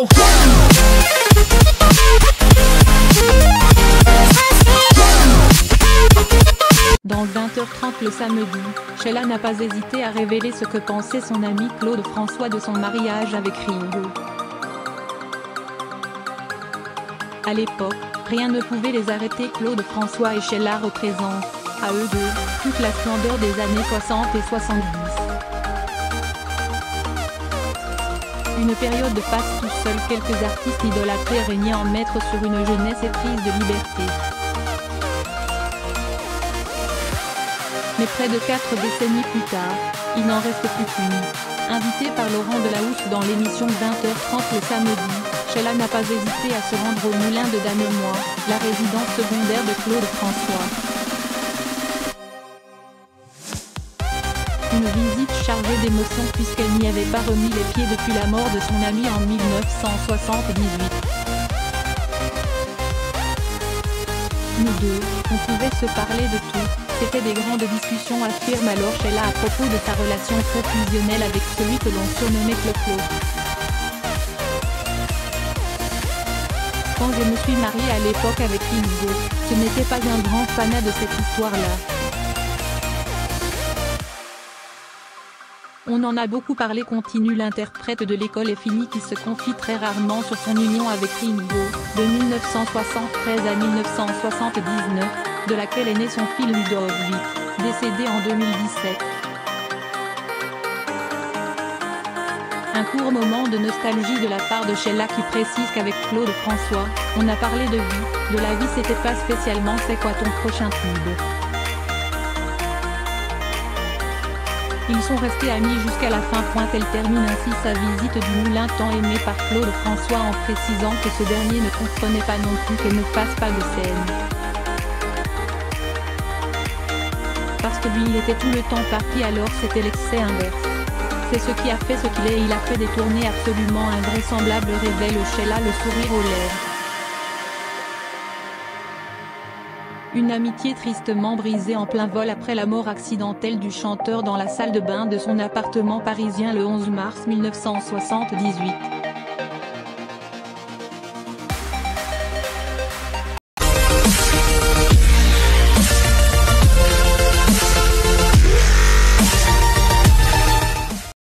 go. Dans le 20h30 le samedi, Sheila n'a pas hésité à révéler ce que pensait son ami Claude François de son mariage avec Ringo. À l'époque, rien ne pouvait les arrêter. Claude François et Sheila représentent, à eux deux, toute la splendeur des années 60 et 70. Une période passe tout seul, quelques artistes idolâtrés régnaient en maître sur une jeunesse éprise de liberté. Mais près de 4 décennies plus tard, il n'en reste plus qu'une. Invitée par Laurent Delahousse dans l'émission 20h30 le samedi, Sheila n'a pas hésité à se rendre au moulin de Danemois, la résidence secondaire de Claude François. Une visite chargée d'émotions puisqu'elle n'y avait pas remis les pieds depuis la mort de son ami en 1978. Nous deux, on pouvait se parler de tout, c'était des grandes discussions, affirme alors Sheila à propos de sa relation très fusionnelle avec celui que l'on surnommait Clo-Clo. Quand je me suis mariée à l'époque avec Ringo, ce n'était pas un grand fanat de cette histoire-là. On en a beaucoup parlé, continue l'interprète de L'école est finie qui se confie très rarement sur son union avec Ringo, de 1973 à 1979, de laquelle est né son fils Ludovic, décédé en 2017. Un court moment de nostalgie de la part de Sheila qui précise qu'avec Claude François, on a parlé de vie, de la vie, c'était pas spécialement c'est quoi ton prochain tube. Ils sont restés amis jusqu'à la fin. Elle termine ainsi sa visite du moulin tant aimé par Claude François en précisant que ce dernier ne comprenait pas non plus qu'elle ne fasse pas de scène. Parce que lui il était tout le temps parti, alors c'était l'excès inverse. C'est ce qui a fait ce qu'il est, il a fait des tournées absolument invraisemblables, révèle Sheila le sourire aux lèvres. Une amitié tristement brisée en plein vol après la mort accidentelle du chanteur dans la salle de bain de son appartement parisien le 11 mars 1978.